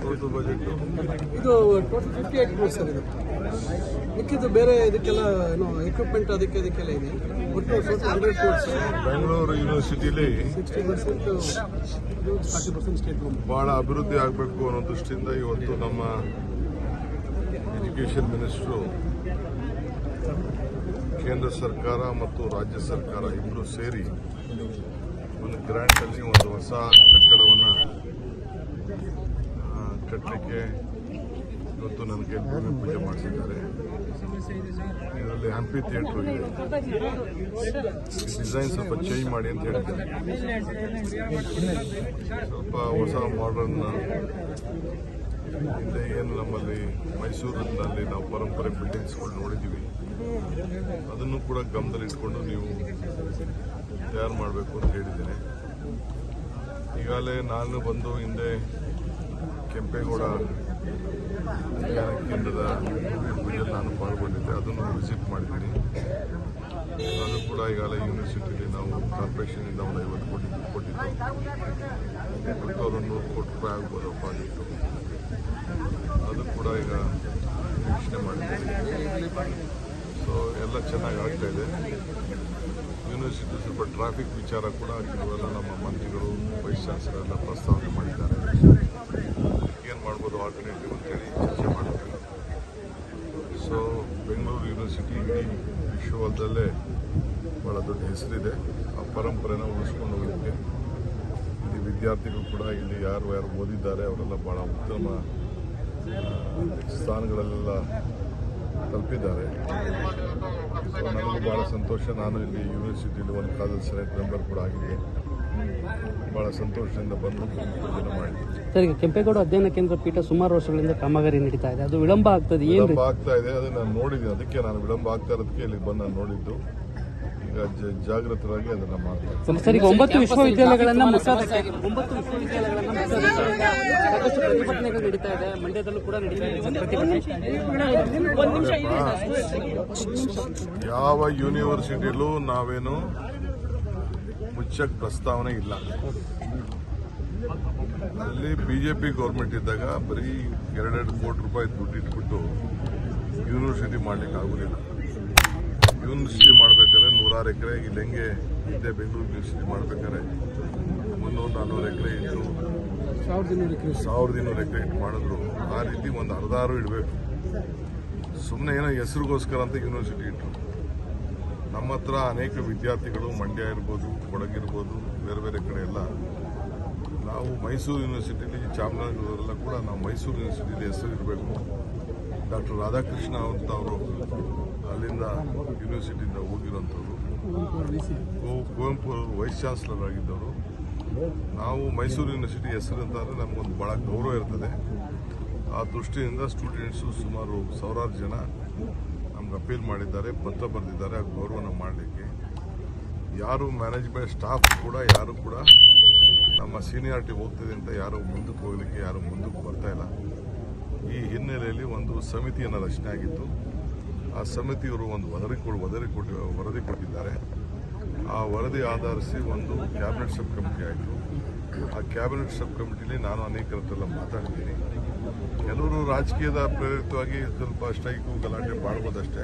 Total budget ಇದು total 58 crores sir. ಇದು ಮಿಕ್ಕಿದ್ದು ಬೇರೆ ಇದಕ್ಕೆಲ್ಲ ಏನೋ ಎಕ್ವಿಪ್ಮೆಂಟ್ ಅದಕ್ಕೆಲ್ಲ ಇದೆ. ಒಟ್ಟು 100 crores. ಬೆಂಗಳೂರು ಯೂನಿವರ್ಸಿಟಿಲಿ 60% 40% ಸ್ಟೇಟ್ ಗೌರ್ಮೆಂಟ್. ಬಹಳ ಅಭಿವೃದ್ಧಿ ಆಗಬೇಕು ಅನ್ನೋ ದೃಷ್ಟಿಯಿಂದ ಇವತ್ತು ನಮ್ಮ ಎಜುಕೇಷನ್ ಮಿನಿಸ್ಟ್ರು ಕೇಂದ್ರ ಸರ್ಕಾರ ಮತ್ತು ರಾಜ್ಯ ಸರ್ಕಾರ ಇಬ್ಬರು ಸೇರಿ ಒಂದು ಗ್ರಾಂಟಲ್ಲಿ ಒಂದು ಹೊಸ ಕಟ್ಟಡವನ್ನು ಕಟ್ಟಲಿಕ್ಕೆ ಇವತ್ತು ನನಗೆ ಭೂಮಿ ಪೂಜೆ ಮಾಡಿಸಿದ್ದಾರೆ. ಇದರಲ್ಲಿ ಹಂಪಿ ಥಿಯೇಟರ್ ಇದೆ. ಡಿಸೈನ್ ಸ್ವಲ್ಪ ಚೇಂಜ್ ಮಾಡಿ ಅಂತ ಹೇಳಿದ್ದಾರೆ. ಸ್ವಲ್ಪ ಹೊಸ ಮಾಡರ್ನ್ ಹಿಂದೆ ಏನು ನಮ್ಮಲ್ಲಿ ಮೈಸೂರಿನಲ್ಲಿ ನಾವು ಪರಂಪರೆ ಬಿಲ್ಡಿಂಗ್ಸ್ಗಳು ನೋಡಿದ್ದೀವಿ, ಅದನ್ನು ಕೂಡ ಗಮನದಲ್ಲಿ ಇಟ್ಕೊಂಡು ನೀವು ತಯಾರು ಮಾಡಬೇಕು ಅಂತ ಹೇಳಿದ್ದೇನೆ. ಈಗಾಗಲೇ ನಾನು ಬಂದು ಹಿಂದೆ ಕೆಂಪೇಗೌಡ ವಿಜ್ಞಾನ ಕೇಂದ್ರದ ಪೂಜೆಯಲ್ಲಿ ನಾನು ಪಾಲ್ಗೊಂಡಿದ್ದೆ, ಅದನ್ನು ವಿಸಿಟ್ ಮಾಡಿದ್ದೀನಿ. ಅದು ಕೂಡ ಈಗಾಗಲೇ ಯೂನಿವರ್ಸಿಟಿಲಿ ನಾವು ಕಾರ್ಪೊರೇಷನಿಂದ ಒಂದು 50 ಕೋಟಿ ಕೊಟ್ಟಿದ್ದು, ಅವರು 100 ಕೋಟಿ ರೂಪಾಯಿ ಆಗ್ಬೋದಪ್ಪ ಆಗಿತ್ತು. ಅದು ಕೂಡ ಈಗ ನಿರೀಕ್ಷಣೆ ಮಾಡಿದ್ದೀವಿ. ಸೊ ಎಲ್ಲ ಚೆನ್ನಾಗಿ ಆಗ್ತಾ ಇದೆ. ಯೂನಿವರ್ಸಿಟಿ ಸ್ವಲ್ಪ ಟ್ರಾಫಿಕ್ ವಿಚಾರ ಕೂಡ ಕೆಲವೆಲ್ಲ ನಮ್ಮ ಮಂತ್ರಿಗಳು ವೈಸ್ ಚಾನ್ಸಲರ್ ಎಲ್ಲ ಪ್ರಸ್ತಾವನೆ ಮಾಡಿದ್ದಾರೆ. ಏನು ಮಾಡ್ಬೋದು ಆಲ್ಟರ್ನೇಟಿವ್ ಅಂತೇಳಿ ಚರ್ಚೆ ಮಾಡ್ತೀವಿ. ಸೊ ಬೆಂಗಳೂರು ಯೂನಿವರ್ಸಿಟಿ ಇಡೀ ವಿಶ್ವದಲ್ಲೇ ಭಾಳ ದೊಡ್ಡ ಹೆಸರಿದೆ. ಆ ಪರಂಪರೆನ ಉಳಿಸ್ಕೊಂಡು ಹೋಗಲಿಕ್ಕೆ ಇಲ್ಲಿ ವಿದ್ಯಾರ್ಥಿಗಳು ಕೂಡ ಇಲ್ಲಿ ಯಾರು ಓದಿದ್ದಾರೆ ಅವರೆಲ್ಲ ಭಾಳ ಉತ್ತಮ ಸ್ಥಾನಗಳಲ್ಲೆಲ್ಲ ತಲುಪಿದ್ದಾರೆ. ಸೊ ನನಗೂ ಭಾಳ ಸಂತೋಷ. ನಾನು ಇಲ್ಲಿ ಯೂನಿವರ್ಸಿಟಿಲಿ ಒಂದು ಕಾಲದಲ್ಲಿ ಸೆನೆಟ್ ಮೆಂಬರ್ ಕೂಡ ಆಗಿದೆ. ಭಾಳ ಸಂತೋಷದಿಂದ ಬಂದು ಪೂಜೆ ಮಾಡಿದ್ದೀನಿ. ಸರ್, ಈಗ ಕೆಂಪೇಗೌಡ ಅಧ್ಯಯನ ಕೇಂದ್ರ ಪೀಠ ಸುಮಾರು ವರ್ಷಗಳಿಂದ ಕಾಮಗಾರಿ ನಡೀತಾ ಇದೆ, ಅದು ವಿಳಂಬ ಆಗ್ತದೆ. ವಿಳಂಬ ಆಗ್ತಾ ಇದೆ, ಅದು ನಾನು ನೋಡಿದ್ದೀನಿ. ಅದಕ್ಕೆ ನಾನು ವಿಳಂಬ ಆಗ್ತಾ ಇರೋದಕ್ಕೆ ಇಲ್ಲಿ ಬಂದು ನಾನು ನೋಡಿದ್ದು. ಈಗ ಜಾಗೃತರಾಗಿ ಅದನ್ನ ಮಾಡ್ತಾರೆ. ಸರ್, ಈಗ 9 ವಿಶ್ವವಿದ್ಯಾಲಯಗಳನ್ನ ಸಾಕಷ್ಟು ಪ್ರತಿಭಟನೆಗಳು ನಡೀತಾ ಇದೆ. ಮಂಡ್ಯದಲ್ಲೂ ಕೂಡ ಯಾವ ಯೂನಿವರ್ಸಿಟಿಲೂ ನಾವೇನು ಮುಚ್ಚಕ್ ಪ್ರಸ್ತಾವನೆ ಇಲ್ಲ. ಅಲ್ಲಿ ಬಿಜೆಪಿ ಗೌರ್ಮೆಂಟ್ ಇದ್ದಾಗ ಬರೀ 2 ಕೋಟಿ ರೂಪಾಯಿ ದುಡ್ಡು ಇಟ್ಬಿಟ್ಟು ಯೂನಿವರ್ಸಿಟಿ ಮಾಡ್ಲಿಕ್ಕೆ ಆಗುದಿಲ್ಲ. ಯೂನಿವರ್ಸಿಟಿ ಮಾಡ್ಬೇಕಾದ್ರೆ 100 ಎಕರೆ ಇಲ್ಲಿ ಹೆಂಗೆ ಇದ್ದೆ ಬೆಂಗಳೂರು ಯೂನಿವರ್ಸಿಟಿ ಮಾಡ್ಬೇಕಾದ್ರೆ 300-400 ಎಕರೆ ಇಟ್ಟು 1200 ಎಕರೆ ಇಟ್ಟು ಮಾಡಿದ್ರು. ಆ ರೀತಿ ಒಂದು 16 ಇಡಬೇಕು. ಸುಮ್ಮನೆ ಏನೋ ಹೆಸರಿಗೋಸ್ಕರ ಅಂತ ಯೂನಿವರ್ಸಿಟಿ ಇಟ್ಟರು. ನಮ್ಮ ಹತ್ರ ಅನೇಕ ವಿದ್ಯಾರ್ಥಿಗಳು ಮಂಡ್ಯ ಇರ್ಬೋದು, ಕೊಡಗಿರ್ಬೋದು, ಬೇರೆ ಬೇರೆ ಕಡೆ ಎಲ್ಲ ನಾವು ಮೈಸೂರು ಯೂನಿವರ್ಸಿಟಿಲಿ, ಚಾಮರಾಜನಗರದಲ್ಲ ಕೂಡ ನಾವು ಮೈಸೂರು ಯೂನಿವರ್ಸಿಟಿಲಿ ಹೆಸರು ಇರಬೇಕು. ಡಾಕ್ಟರ್ ರಾಧಾಕೃಷ್ಣ ಅಂತ ಅವರು ಅಲ್ಲಿಂದ ಯೂನಿವರ್ಸಿಟಿಯಿಂದ ಹೋಗಿರೋಂಥವ್ರು, ಕುವೆಂಪು ಅವರು ವೈಸ್ ಚಾನ್ಸಲರ್ ಆಗಿದ್ದವರು. ನಾವು ಮೈಸೂರು ಯೂನಿವರ್ಸಿಟಿ ಹೆಸರು ಅಂತಂದರೆ ನಮಗೊಂದು ಭಾಳ ಗೌರವ ಇರ್ತದೆ. ಆ ದೃಷ್ಟಿಯಿಂದ ಸ್ಟೂಡೆಂಟ್ಸು ಸುಮಾರು 1000 ಜನ ನಮ್ಗೆ ಅಪೀಲ್ ಮಾಡಿದ್ದಾರೆ, ಪತ್ರ ಬರೆದಿದ್ದಾರೆ ಆ ಗೌರವನ ಮಾಡಲಿಕ್ಕೆ. ಯಾರು ಮ್ಯಾನೇಜ್ಮೆಂಟ್ ಸ್ಟಾಫ್ ಕೂಡ ಯಾರು ಕೂಡ ನಮ್ಮ ಸೀನಿಯಾರಿಟಿ ಹೋಗ್ತಿದೆ ಅಂತ ಯಾರು ಮುಂದಕ್ಕೆ ಹೋಗಲಿಕ್ಕೆ ಯಾರು ಮುಂದಕ್ಕೆ ಬರ್ತಾ ಇಲ್ಲ. ಈ ಹಿನ್ನೆಲೆಯಲ್ಲಿ ಒಂದು ಸಮಿತಿಯನ್ನು ರಚನೆ ಆಗಿತ್ತು. ಆ ಸಮಿತಿಯವರು ಒಂದು ವರದಿ ಕೊಟ್ಟಿದ್ದಾರೆ. ಆ ವರದಿ ಆಧರಿಸಿ ಒಂದು ಕ್ಯಾಬಿನೆಟ್ ಸಬ್ ಕಮಿಟಿ ಆಯಿತು. ಆ ಕ್ಯಾಬಿನೆಟ್ ಸಬ್ ಕಮಿಟಿಲಿ ನಾನು ಅನೇಕರ ಹತ್ರ ಮಾತಾಡಿದ್ದೀನಿ. ಕೆಲವರು ರಾಜಕೀಯದ ಪ್ರೇರಿತವಾಗಿ ಸ್ವಲ್ಪ ಸ್ಟ್ರೈಕು ಗಲಾಟೆ ಮಾಡ್ಬೋದಷ್ಟೇ.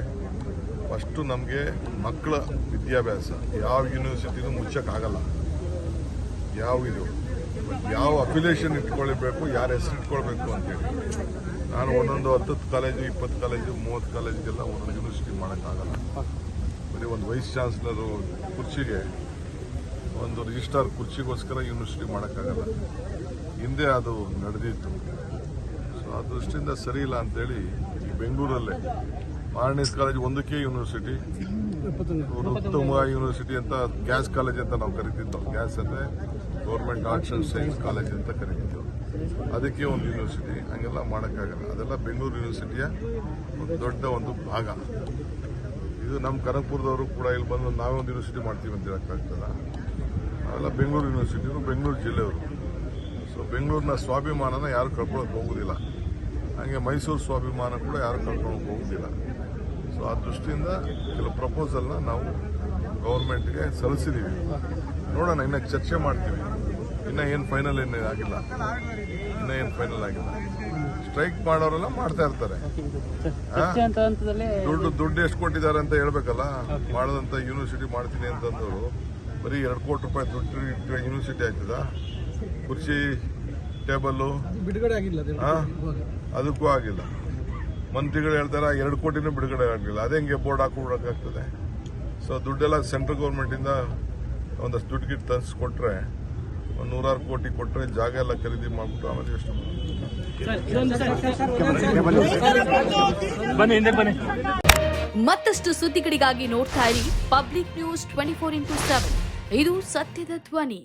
ಫಸ್ಟು ನಮಗೆ ಮಕ್ಕಳ ವಿದ್ಯಾಭ್ಯಾಸ ಯಾವ ಯೂನಿವರ್ಸಿಟಿನೂ ಮುಚ್ಚಕ್ಕಾಗಲ್ಲ. ಯಾವ ಅಫಿಲಿಯೇಷನ್ ಇಟ್ಕೊಳ್ಬೇಕು, ಯಾರ ಹೆಸರು ಇಟ್ಕೊಳ್ಬೇಕು ಅಂತೇಳಿ ನಾನು ಒಂದೊಂದು 10 ಕಾಲೇಜು, 20 ಕಾಲೇಜು, 30 ಕಾಲೇಜಿಗೆಲ್ಲ ಒಂದೊಂದು ಯೂನಿವರ್ಸಿಟಿ ಮಾಡೋಕ್ಕಾಗಲ್ಲ. ಬರೀ ಒಂದು ವೈಸ್ ಚಾನ್ಸಲರು ಕುರ್ಚಿಗೆ, ಒಂದು ರಿಜಿಸ್ಟ್ರಾರ್ ಕುರ್ಚಿಗೋಸ್ಕರ ಯೂನಿವರ್ಸಿಟಿ ಮಾಡೋಕ್ಕಾಗಲ್ಲ. ಹಿಂದೆ ಅದು ನಡೆದಿತ್ತು. ಸೊ ಆ ದೃಷ್ಟಿಯಿಂದ ಸರಿ ಇಲ್ಲ ಅಂತೇಳಿ ಈ ಬೆಂಗಳೂರಲ್ಲೇ ಮಾರ್ನಿಸ್ ಕಾಲೇಜ್ ಒಂದಕ್ಕೆ ಯೂನಿವರ್ಸಿಟಿ, ಉತ್ತಮ ಯೂನಿವರ್ಸಿಟಿ ಅಂತ ಗ್ಯಾಸ್ ಕಾಲೇಜ್ ಅಂತ ನಾವು ಕರಿತಿದ್ದೋ. ಗ್ಯಾಸ್ ಅಂದರೆ government arts and science college ಅಂತ ಕರಿತಿದ್ದೋ. ಅದಕ್ಕೆ ಒಂದು ಯೂನಿವರ್ಸಿಟಿ, ಹಂಗೆಲ್ಲ ಮಾಡೋಕ್ಕಾಗಲ್ಲ. ಅದೆಲ್ಲ ಬೆಂಗಳೂರು ಯೂನಿವರ್ಸಿಟಿಯ ದೊಡ್ಡ ಒಂದು ಭಾಗ. ಇದು ನಮ್ಮ ಕನಕಪುರದವರು ಕೂಡ ಇಲ್ಲಿ ಬಂದು ನಾವೇ ಒಂದು ಯೂನಿವರ್ಸಿಟಿ ಮಾಡ್ತೀವಿ ಅಂತ ಹೇಳೋಕ್ಕಾಗ್ತದ? ಅವೆಲ್ಲ ಬೆಂಗಳೂರು ಯೂನಿವರ್ಸಿಟಿಯವರು, ಬೆಂಗಳೂರು ಜಿಲ್ಲೆಯವರು. ಸೊ ಬೆಂಗಳೂರಿನ ಸ್ವಾಭಿಮಾನನ ಯಾರು ಕಳ್ಕೊಳ್ಳೋಕೆ ಹೋಗೋದಿಲ್ಲ. ಹಾಗೆ ಮೈಸೂರು ಸ್ವಾಭಿಮಾನ ಕೂಡ ಯಾರು ಕಳ್ಕೊಳ್ಳೋಕೆ ಹೋಗೋದಿಲ್ಲ. ಸೊ ಆ ದೃಷ್ಟಿಯಿಂದ ಕೆಲವು ಪ್ರಪೋಸಲ್ನ ನಾವು ಗೌರ್ಮೆಂಟ್ಗೆ ಸಲ್ಲಿಸಿದ್ದೀವಿ. ನೋಡೋಣ, ಇನ್ನು ಚರ್ಚೆ ಮಾಡ್ತೀವಿ. ಇನ್ನೂ ಏನು ಫೈನಲ್ ಏನು ಆಗಿಲ್ಲ. ಇನ್ನೂ ಫೈನಲ್ ಆಗಿದೆ. ಸ್ಟ್ರೈಕ್ ಮಾಡೋರೆಲ್ಲ ಮಾಡ್ತಾ ಇರ್ತಾರೆ. ಚರ್ಚೆ ಅಂತ ಹಂತದಲ್ಲೇ ದುಡ್ಡು ಎಷ್ಟು ಕೊಟ್ಟಿದ್ದಾರೆ ಅಂತ ಹೇಳ್ಬೇಕಲ್ಲ. ಮಾಡೋದಂತ ಯೂನಿವರ್ಸಿಟಿ ಮಾಡ್ತೀನಿ ಅಂತಂದವರು ಬರೀ 2 ಕೋಟಿ ರೂಪಾಯಿ ದುಡ್ಡು ಇಟ್ಟರೆ ಯೂನಿವರ್ಸಿಟಿ ಆಯ್ತದ? ಕುರ್ಚಿ ಟೇಬಲ್ಲು ಬಿಡುಗಡೆ ಆಗಿಲ್ಲ ಅದು ಇವಾಗ. ಅದಕ್ಕೂ ಆಗಿಲ್ಲ. ಮಂತ್ರಿಗಳು ಹೇಳ್ತಾರೆ 2 ಕೋಟಿನೂ ಬಿಡುಗಡೆ ಆಗಲಿಲ್ಲ. ಅದೇ ಹೆಂಗೆ ಬೋರ್ಡ್ ಹಾಕೊಡೋಕ್ಕಾಗ್ತದೆ? ಸೊ ದುಡ್ಡೆಲ್ಲ ಸೆಂಟ್ರಲ್ ಗೌರ್ಮೆಂಟಿಂದ ಒಂದಷ್ಟು ದುಡ್ಡು ಗಿಟ್ಟು ತಂದಿಸ್ಕೊಟ್ರೆ, ಒಂದು 100 ಕೋಟಿ ಕೊಟ್ಟರೆ ಜಾಗ ಎಲ್ಲ ಖರೀದಿ ಮಾಡಿಬಿಟ್ಟು ಆಮೇಲೆ ಎಷ್ಟು ಮತ್ತಷ್ಟು ಸುದ್ದಿಗಳಿಗಾಗಿ ನೋಡ್ತಾ ಇರಿ ಪಬ್ಲಿಕ್ ನ್ಯೂಸ್ 24x7. ಇದು ಸತ್ಯದ ಧ್ವನಿ.